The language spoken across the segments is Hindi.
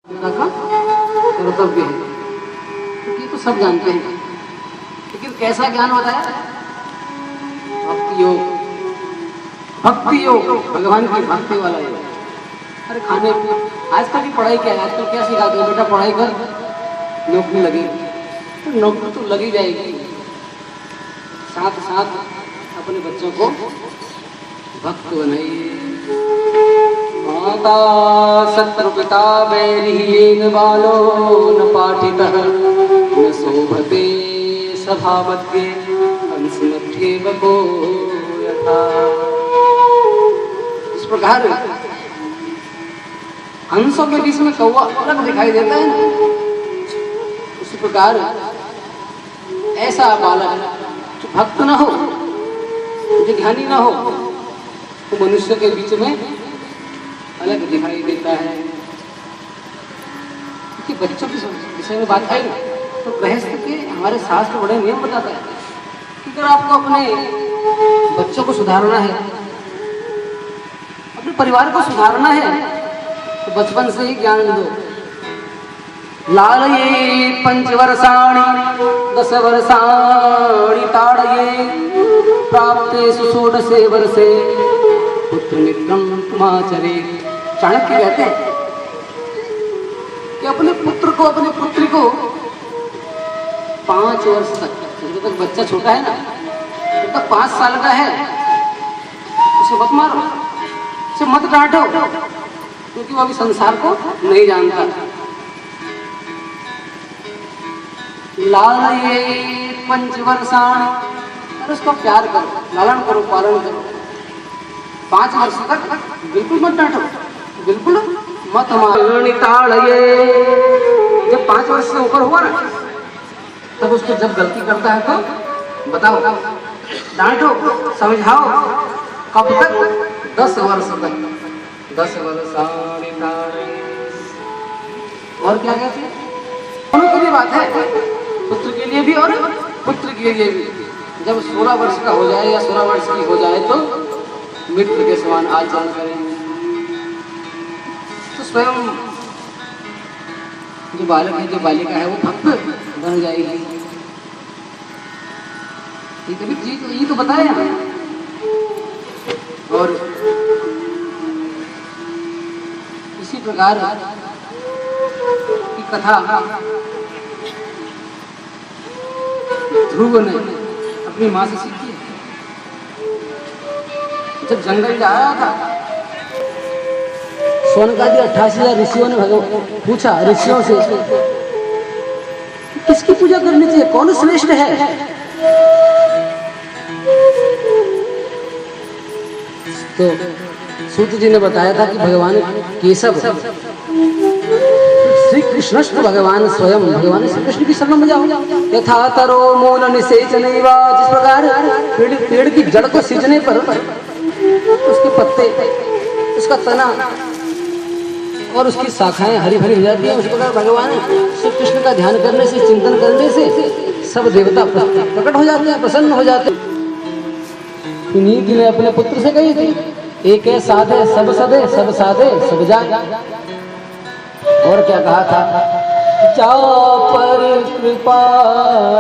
पिता का कर्तव्य है, क्योंकि तो सब जानते हैं। लेकिन कैसा ज्ञान बताया? भक्ति योग, भक्ति योग, भगवान की भक्ति वाला योग। अरे खाने आजकल की पढ़ाई क्या है? आजकल क्या सिखाते हो? बेटा पढ़ाई कर, नौकरी लगी, तो नौकरी तो लगी जाएगी, साथ साथ अपने बच्चों को भक्त बनाइए। माता शत्रु पिता वैरियेन बालो न पाठितः न शोभते सभा मध्ये हंस मध्ये बको यथा। इस प्रकार हंसों के बीच में कौवा अलग दिखाई देता है ना, उसी प्रकार ऐसा बालक जो भक्त न हो, जो ज्ञानी न हो, तो मनुष्य के बीच में अलग दिखाई देता है। क्योंकि बच्चों के विषय में बात आई ना, तो गृहस्थ के हमारे शास्त्र बड़े नियम बताता है कि अगर आपको अपने बच्चों को सुधारना है, अपने परिवार को सुधारना है, तो बचपन से ही ज्ञान दो। लालये 5 वर्षाणि 10 वर्षाणि ताड़ये प्राप्तेषु 16 वर्षे पुत्र मित्रम तुमाचरे। चाणक्य कहते हैं कि अपने पुत्र को, अपनी पुत्री को 5 वर्ष तक, जब तक बच्चा छोटा है ना, जब तक 5 साल का है, उसे मत मारो, उसे मत डांटो, क्योंकि वो अभी संसार को नहीं जानता। लालये 5 वर्षाणि, और उसको प्यार करो, लालन करो, पालन करो। 5 वर्ष तक बिल्कुल मत डांटो, बिल्कुल मत मारो। जब 5 वर्ष से ऊपर हुआ ना, तब उसको जब गलती करता है तो बताओ, डांटो, समझाओ। कब तक? 10 वर्ष तक। 10 वर्ष। और क्या कहती है? दोनों के लिए बात है, पुत्र के लिए भी और पुत्र के लिए भी। जब 16 वर्ष का हो जाए या 16 वर्ष की हो जाए, तो मित्र के समान आचरण करें। तो स्वयं जो बालक है, जो बालिका है, वो भक्त बन जाएगी। ये तो बताया। और इसी प्रकार की कथा ध्रुव ने अपनी माँ से सीखी। जब जंगल जा रहा था, सोनकादि 88,000 ऋषियों ने पूछा ऋषियों से, किसकी पूजा करनी चाहिए, कौन श्रेष्ठ है? तो सूत जी ने बताया था कि भगवान केशव, श्री कृष्ण भगवान स्वयं, भगवान श्री कृष्ण की शरण में जाओ। यथा तरो मूल निषेचनैव, जिस प्रकार पेड़ की जड़ को सींचने पर उसके पत्ते, उसका तना और उसकी शाखाएं हरी भरी हो जाती हैं, उसी प्रकार भगवान श्री कृष्ण का ध्यान करने से, चिंतन करने से सब देवता प्रकट हो जाते हैं, प्रसन्न हो जाते हैं। नीति ने अपने पुत्र से कही थी, एक है साधे सब सदे, सब साधे सब जाए। और क्या कहा था? जा पर कृपा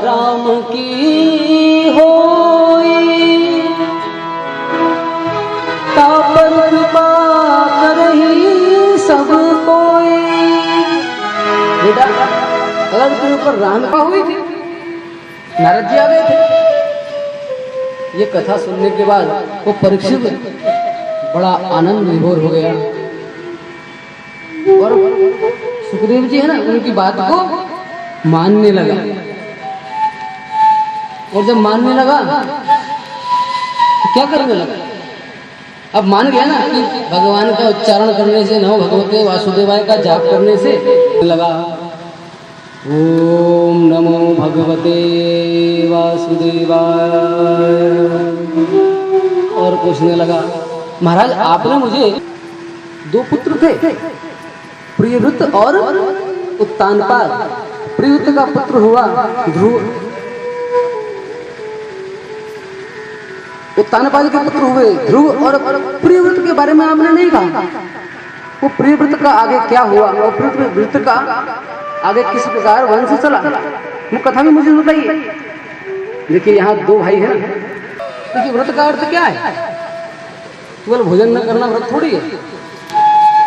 राम की होई, ता पर कृपा करही सब कोई। बेटा, अगर तेरे ऊपर राम कृपा हुई थी, नारद जी आ गए थे। ये कथा सुनने के बाद वो परीक्षित बड़ा आनंद विभोर हो गया, और सुखदेव जी है ना, उनकी बात को मानने लगा। और जब मानने लगा तो क्या करने लगा? अब मान गया ना कि भगवान का उच्चारण करने से, नमो भगवते वासुदेवाय का जाप करने से लगा, ओम नमो भगवते वासुदेवाय, और पूछने लगा, महाराज आपने मुझे 2 पुत्र थे, प्रियव्रत और उत्तानपाद। प्रियव्रत का पुत्र हुआ ध्रुव, उत्तानपाद के पुत्र हुए ध्रुव, और प्रियव्रत के बारे में आपने नहीं कहा। वो प्रियव्रत का आगे क्या हुआ, वो प्रियव्रत का आगे किस प्रकार वंश चला, वो कथा भी मुझे बताइए। देखिए यहाँ दो भाई हैं। देखिए व्रत का अर्थ क्या है? केवल भोजन न करना व्रत थोड़ी है।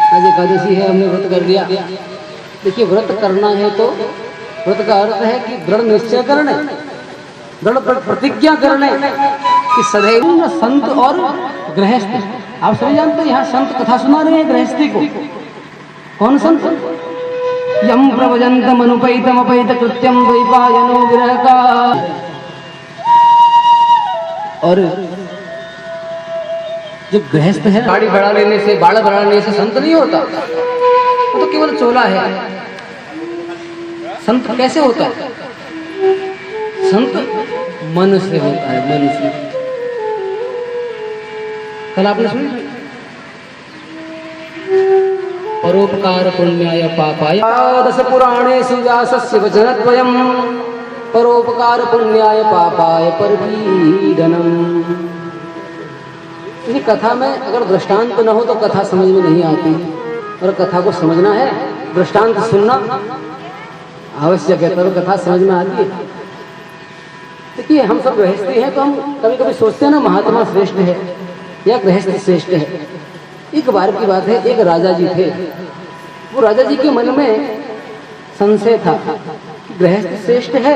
आज एकादशी है, हमने व्रत कर लिया। देखिए व्रत करना है तो व्रत का अर्थ है कि दृढ़ निश्चय करने, दृढ़ प्रतिज्ञा करने कि सदैव संत और गृहस्थ। आप सभी जानते हैं यहाँ संत कथा सुना रहे हैं गृहस्थी को। कौन संत? यम प्रवजंतम अनुपैतम अपैत कृत्यम द्वैपायनो विरह का। और जो गृहस्थ है गाड़ी बढ़ा लेने से, बाड़ा बढ़ा लेने से संत नहीं होता, वो तो केवल चोला है। संत कैसे होता है? संत मन से होता है, मन से। कल आपने सुनी परोपकार पुण्याय पापाय दश पुराणेषु व्यासस्य वचनद्वयम् परोपकार पुण्याय पापाय परपीडनम्। इस कथा में अगर दृष्टांत न हो तो कथा समझ में नहीं आती, और कथा को समझना है दृष्टांत सुनना आवश्यक है, तब कथा समझ में आती है। देखिए हम सब गृहस्थी हैं तो हम कभी कभी सोचते हैं ना महात्मा श्रेष्ठ है या गृहस्थ श्रेष्ठ है। एक बार की बात है, एक राजा जी थे। वो राजा जी के मन में संशय था कि गृहस्थ श्रेष्ठ है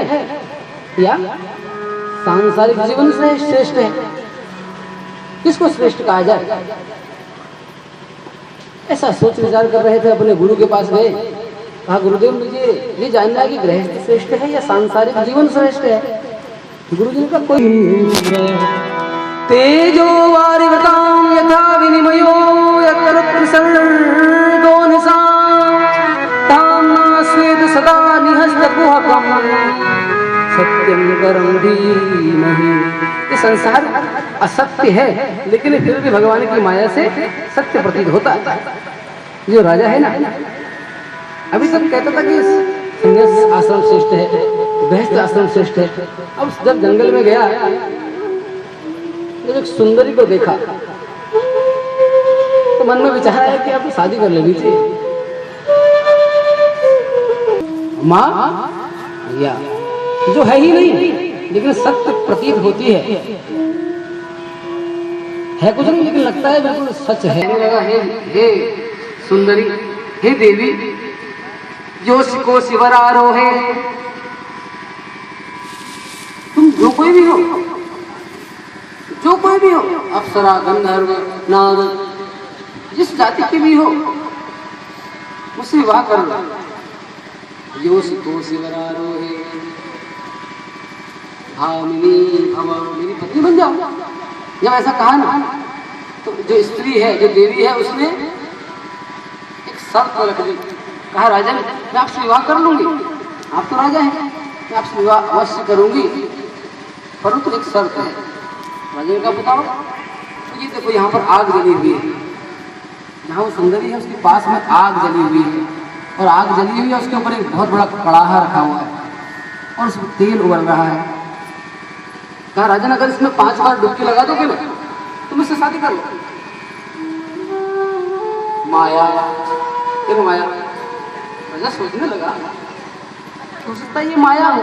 या सांसारिक जीवन श्रेष्ठ है, किसको श्रेष्ठ कहा जाए। ऐसा सोच विचार कर रहे थे, अपने गुरु के पास गए, कहा गुरुदेव मुझे ये जानना है कि गृहस्थ श्रेष्ठ है या सांसारिक जीवन श्रेष्ठ है। गुरु जी का कोई तेजो वारिवतां यथा विनिमयो यत्र सर्गो निशां ताम्ना स्वेद सदा निहस्तकुहकं सत्यं परं धीमहि। ये संसार असत्य है लेकिन फिर भी भगवान की माया से सत्य प्रतीत होता है। जो राजा है ना, अभी तक कहता था कि संन्यास आश्रम श्रेष्ठ है, गृहस्थ आश्रम श्रेष्ठ है। अब जब जंगल में गया, जब एक सुंदरी को देखा तो मन में विचार आया कि आप शादी कर लेनी चाहिए। माँ या जो है ही नहीं लेकिन सत्य प्रतीत होती है कुछ नहीं लेकिन लगता है बिल्कुल सच है। हे सुंदरी, हे देवी, जो को शिवरारोहे, तुम जो कोई भी हो, जो कोई भी हो, अप्सरा गंधर्व नाग, जिस जाति के भी हो, मुझसे विवाह कर लो। यो को शिवरारोहे भामिनी भव, मेरी पत्नी बन जाओ। जब ऐसा कहा ना तो जो स्त्री है, जो देवी है, उसने एक शर्त रख दी। कहा राजन मैं आपसे विवाह कर लूंगी, आप तो राजा हैं, मैं आपसे विवाह अवश्य करूंगी, परंतु एक शर्त है। राजा का बताओ। तो ये देखो यहाँ पर आग जली हुई है, जहाँ वो सुंदरी है उसके पास में आग जली हुई है, और आग जली हुई है उसके ऊपर एक बहुत बड़ा कड़ाहा रखा हुआ है और उसमें तेल उबल रहा है। कहा राजन अगर इसमें 5 बार डुबकी लगा दोगे ना तुम इससे शादी कर लो। माया, देखो माया। राजा सोचने लगा हो सकता है ये माया हो,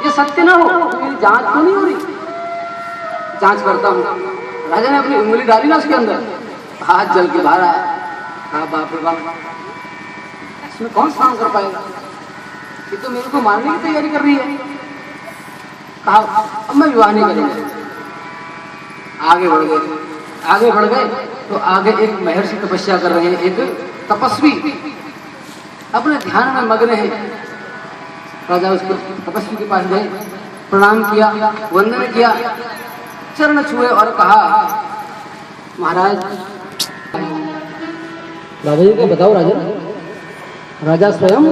ये सत्य ना हो, तो मेरी जांच तो नहीं हो रही। जांच करता हूँ। राजा ने अपनी उंगली डाली ना उसके अंदर, हाथ जल के बाहर आया। कहा बाप रे बाप, इसमें कौन काम कर पाएगा, ये तो मेरे को मारने की तैयारी कर रही है। कहा अब मैं विवाह नहीं करूंगा। आगे बढ़ गए, आगे बढ़ गए तो आगे एक महर्षि तपस्या कर रहे हैं, एक तपस्वी अपने ध्यान में मग्न है। राजा उसको तपस्वी के पास गए, प्रणाम किया, वंदन किया, चरण छुए और कहा महाराज। राजा जी को बताओ राजा, राजा स्वयं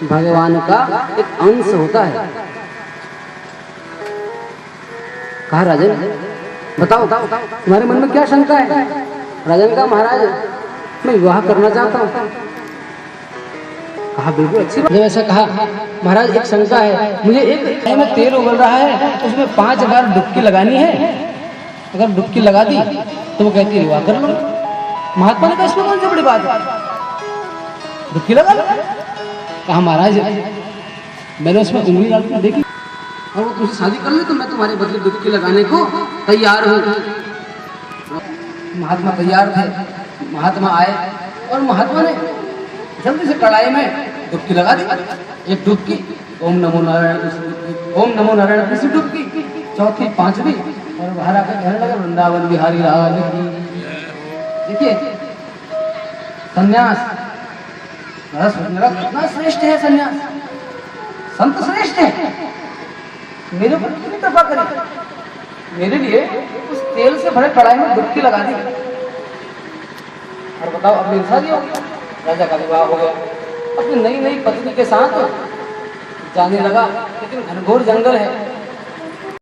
भगवान का एक अंश होता है। कहा राजन बताओ तुम्हारे मन में क्या शंका है। राजा ने कहा महाराज मैं विवाह करना चाहता हूँ। कहा बिल्कुल अच्छी बात। जब ऐसा कहा महाराज एक शंका है, मुझे एक में तेल उबल रहा है उसमें 5 बार डुबकी लगानी है, अगर डुबकी लगा दी तो वो कहती है विवाह कर लो। महात्मा ने कहा इसमें कौन सी बड़ी बात है, डुबकी लगा लो। कहा महाराज मैंने उसमें उंगली डाल कर देखी और वो तुझसे शादी कर ले तो मैं तुम्हारे बदले डुबकी लगाने को तैयार हूँ। महात्मा तैयार थे। महात्मा आए और महात्मा ने जल्दी से कढ़ाई में डुबकी लगा दी। एक डुबकी, ओम नमो नारायण, ओम नमो नारायण, तीसरी डुबकी, चौथी, पांचवी, और बाहर आकर कहने लगा वृंदावन बिहारी लाल की। देखिए सन्यास कितना श्रेष्ठ है, सन्यास संत श्रेष्ठ है। मेरे ऊपर कितनी कृपा करी, मेरे लिए उस तेल से भरे कढ़ाई में डुबकी लगा दी। और बताओ अब मेरी शादी हो गई, राजा का विवाह हो गया, अपनी नई नई पत्नी के साथ जाने लगा। लेकिन घनघोर जंगल है,